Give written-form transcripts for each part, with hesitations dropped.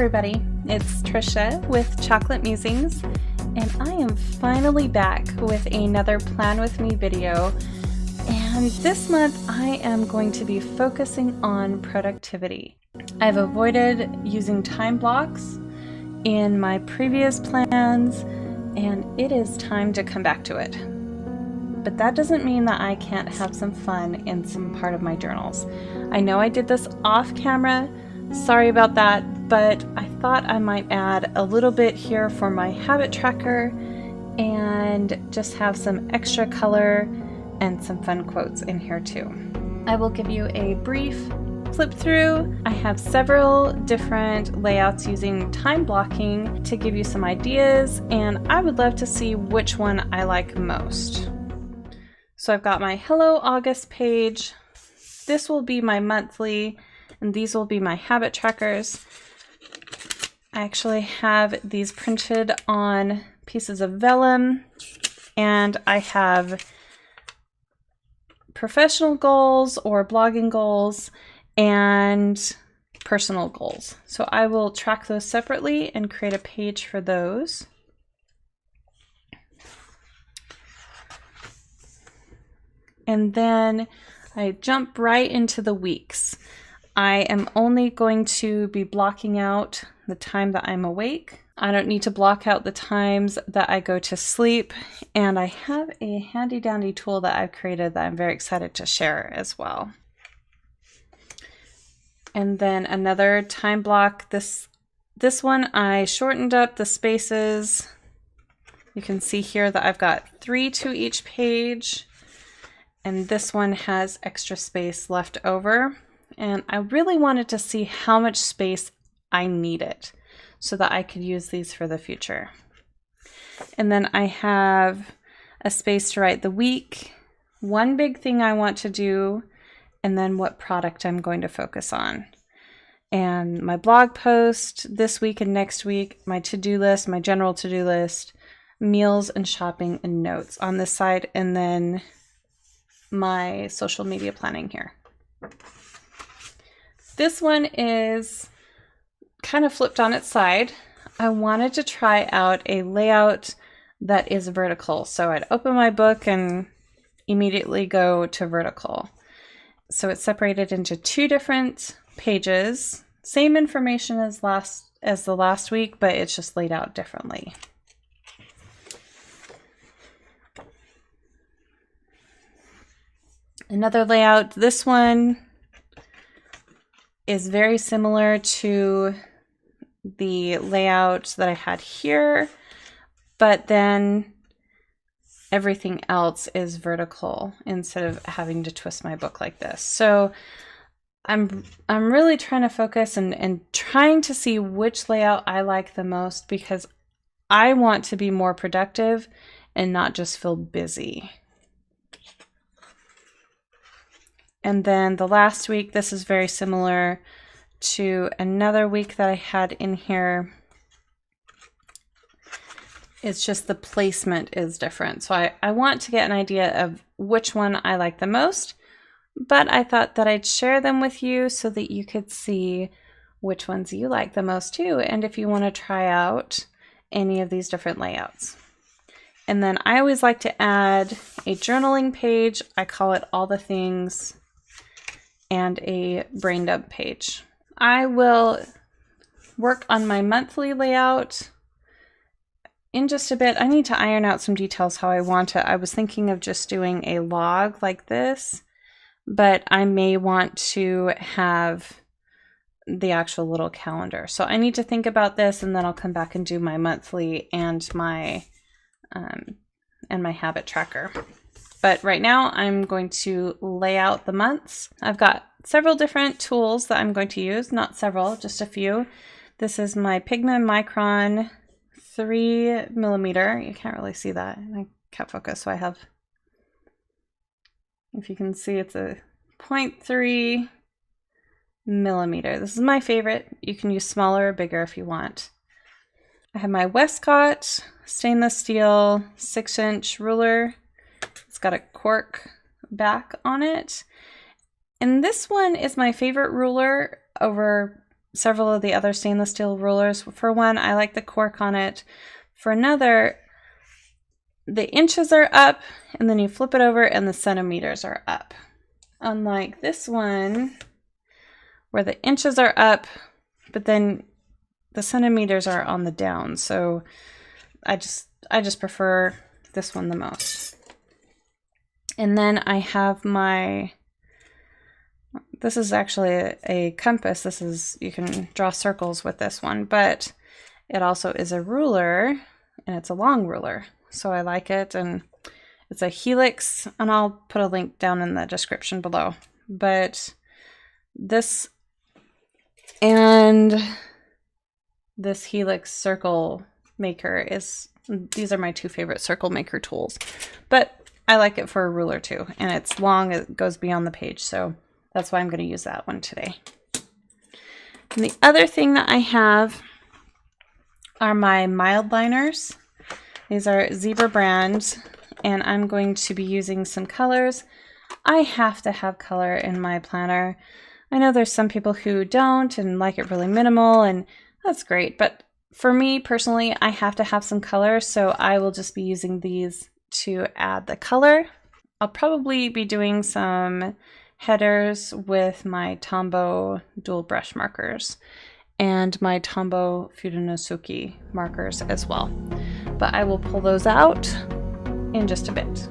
everybody, it's Trisha with Chocolate Musings, and I am finally back with another Plan With Me video. And this month I am going to be focusing on productivity. I've avoided using time blocks in my previous plans, and it is time to come back to it. But that doesn't mean that I can't have some fun in some part of my journals. I know I did this off camera, sorry about that, but I thought I might add a little bit here for my habit tracker and just have some extra color and some fun quotes in here too. I will give you a brief flip through. I have several different layouts using time blocking to give you some ideas, and I would love to see which one I like most. So I've got my Hello August page. This will be my monthly, and these will be my habit trackers. I actually have these printed on pieces of vellum, and I have professional goals or blogging goals and personal goals. So I will track those separately and create a page for those. And then I jump right into the weeks. I am only going to be blocking out the time that I'm awake. I don't need to block out the times that I go to sleep. And I have a handy dandy tool that I've created that I'm very excited to share as well. And then another time block. This one I shortened up the spaces. You can see here that I've got 3 to each page. And this one has extra space left over. And I really wanted to see how much space I needed so that I could use these for the future. And then I have a space to write the week, one big thing I want to do, and then what product I'm going to focus on. And my blog post this week and next week, my to-do list, my general to-do list, meals and shopping and notes on this side, and then my social media planning here. This one is kind of flipped on its side. I wanted to try out a layout that is vertical. So I'd open my book and immediately go to vertical. So it's separated into 2 different pages. Same information as the last week, but it's just laid out differently. Another layout, this one is very similar to the layout that I had here, but then everything else is vertical instead of having to twist my book like this. So I'm really trying to focus and trying to see which layout I like the most, because I want to be more productive and not just feel busy. And then the last week, this is very similar to another week that I had in here. It's just the placement is different. So I want to get an idea of which one I like the most, but I thought that I'd share them with you so that you could see which ones you like the most too, and if you want to try out any of these different layouts. And then I always like to add a journaling page. I call it All the Things, and a brain dump page. I will work on my monthly layout in just a bit. I need to iron out some details how I want it. I was thinking of just doing a log like this, but I may want to have the actual little calendar. So I need to think about this, and then I'll come back and do my monthly and my habit tracker. But right now I'm going to lay out the months. I've got several different tools that I'm going to use, not several, just a few. This is my Pigma Micron 3mm. You can't really see that. I can't focus, so I have, if you can see, it's a 0.3 millimeter. This is my favorite. You can use smaller or bigger if you want. I have my Westcott stainless steel 6-inch ruler. It's got a cork back on it. And this one is my favorite ruler over several of the other stainless steel rulers. For one, I like the cork on it. For another, the inches are up, and then you flip it over and the centimeters are up. Unlike this one, where the inches are up, but then the centimeters are on the down. So I just prefer this one the most. And then I have my, this is actually a compass. This is, you can draw circles with this one, but it also is a ruler, and it's a long ruler. So I like it, and it's a Helix, and I'll put a link down in the description below. But this and this Helix circle maker is, these are my two favorite circle maker tools. But I like it for a ruler too, and it's long, it goes beyond the page, so that's why I'm going to use that one today. And the other thing that I have are my mild liners. These are Zebra brand, and I'm going to be using some colors. I have to have color in my planner. I know there's some people who don't and like it really minimal, and that's great, but for me personally, I have to have some color, so I will just be using these to add the color. I'll probably be doing some headers with my Tombow dual brush markers and my Tombow Fudenosuke markers as well. But I will pull those out in just a bit.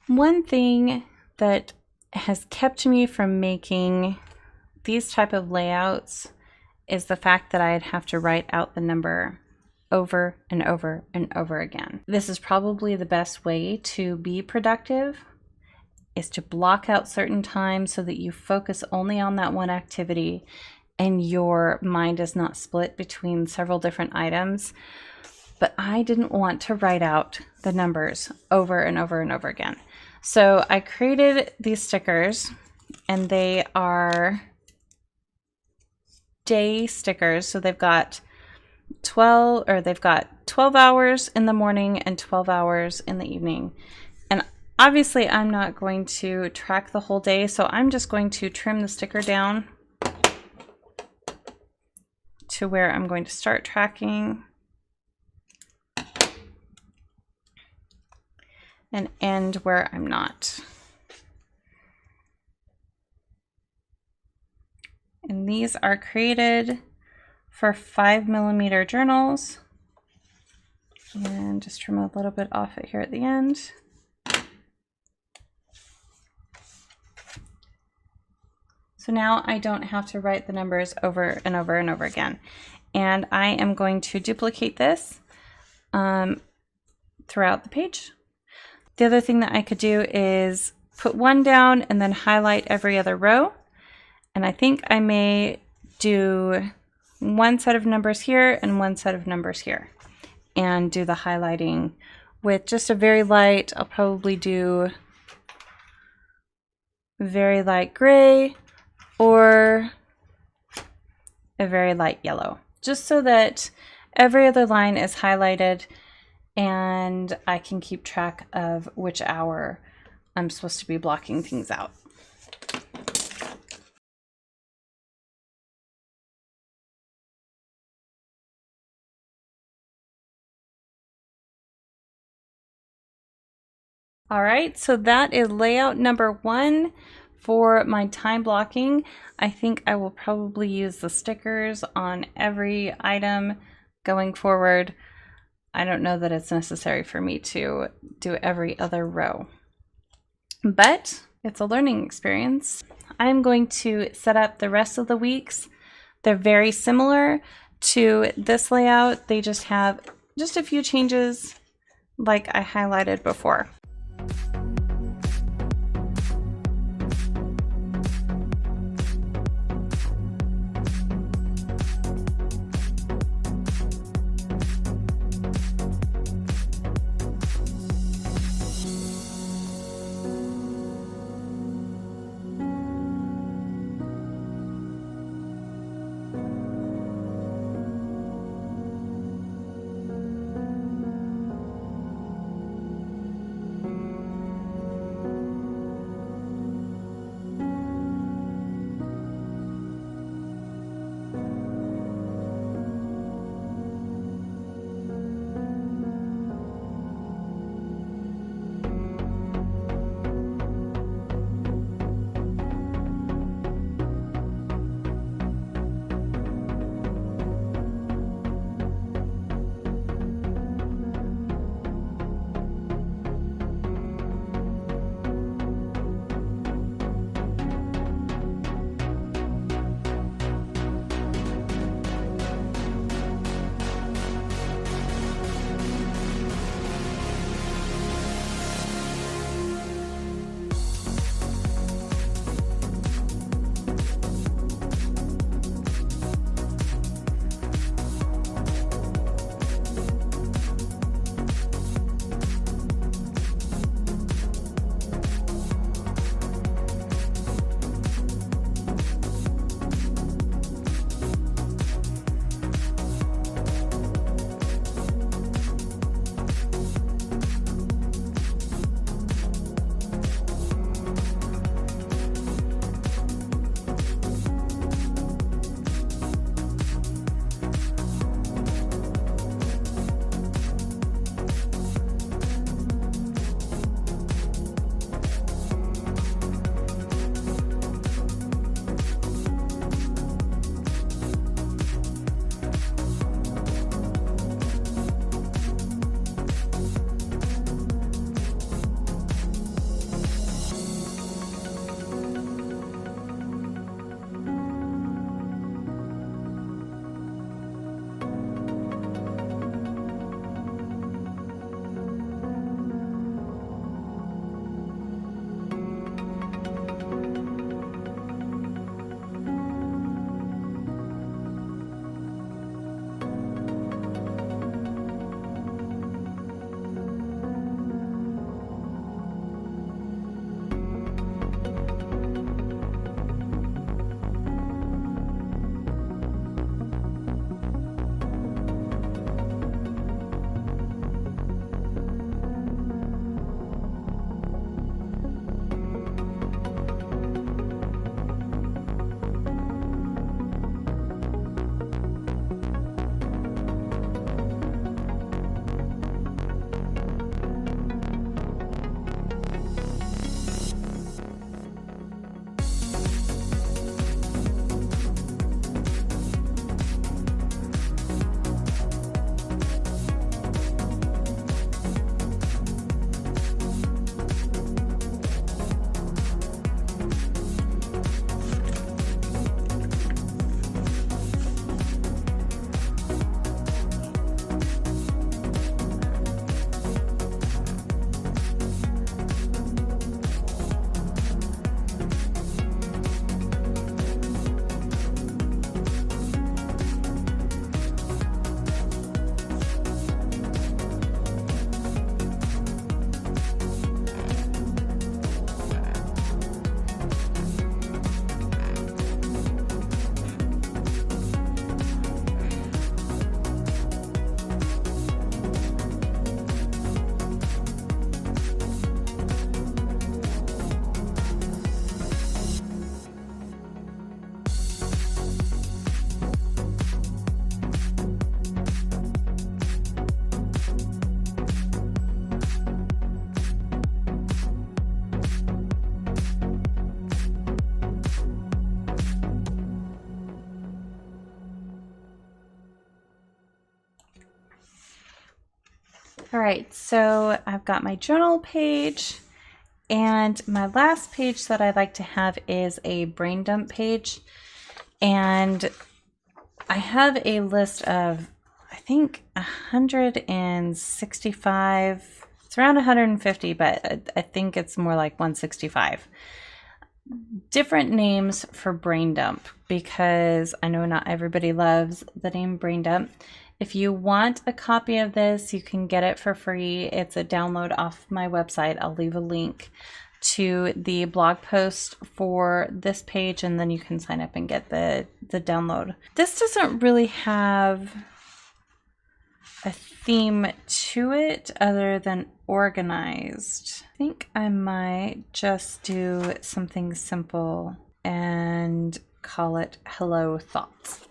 One thing that has kept me from making these type of layouts is the fact that I'd have to write out the number over and over and over again. This is probably the best way to be productive, is to block out certain times so that you focus only on that one activity and your mind is not split between several different items. But I didn't want to write out the numbers over and over and over again. So I created these stickers, and they are day stickers. So they've got 12 hours in the morning and 12 hours in the evening. And Obviously, I'm not going to track the whole day, so I'm just going to trim the sticker down to where I'm going to start tracking and end where I'm not. And these are created for 5mm journals. And just trim a little bit off it here at the end. So now I don't have to write the numbers over and over and over again. And I am going to duplicate this throughout the page. The other thing that I could do is put one down and then highlight every other row. And I think I may do one set of numbers here and one set of numbers here and do the highlighting with just a very light, I'll probably do very light gray or a very light yellow, just so that every other line is highlighted and I can keep track of which hour I'm supposed to be blocking things out. All right, so that is layout number 1 for my time blocking. I think I will probably use the stickers on every item going forward. I don't know that it's necessary for me to do every other row, but it's a learning experience. I'm going to set up the rest of the weeks. They're very similar to this layout. They just have just a few changes like I highlighted before. All right, so I've got my journal page, and my last page that I like to have is a brain dump page. And I have a list of, I think, 165, it's around 150, but I think it's more like 165 different names for brain dump, because I know not everybody loves the name brain dump. If you want a copy of this, you can get it for free. It's a download off my website. I'll leave a link to the blog post for this page, and then you can sign up and get the download. This doesn't really have a theme to it other than organized. I think I might just do something simple and call it Hello Thoughts.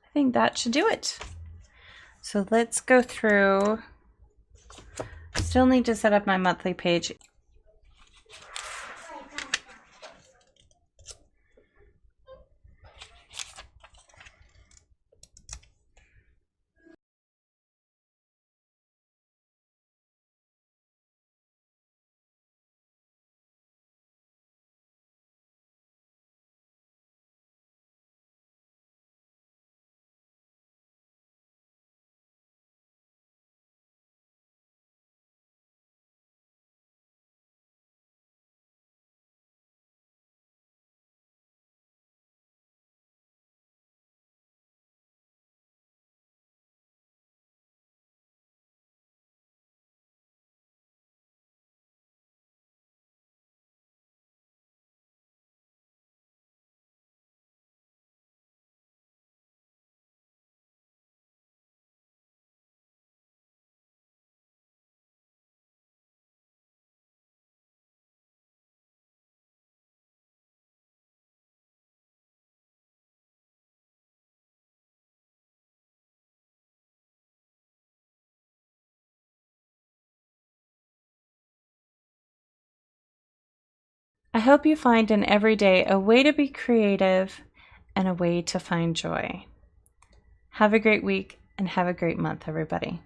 I think that should do it. So let's go through. Still need to set up my monthly page. I hope you find in every day a way to be creative and a way to find joy. Have a great week and have a great month, everybody.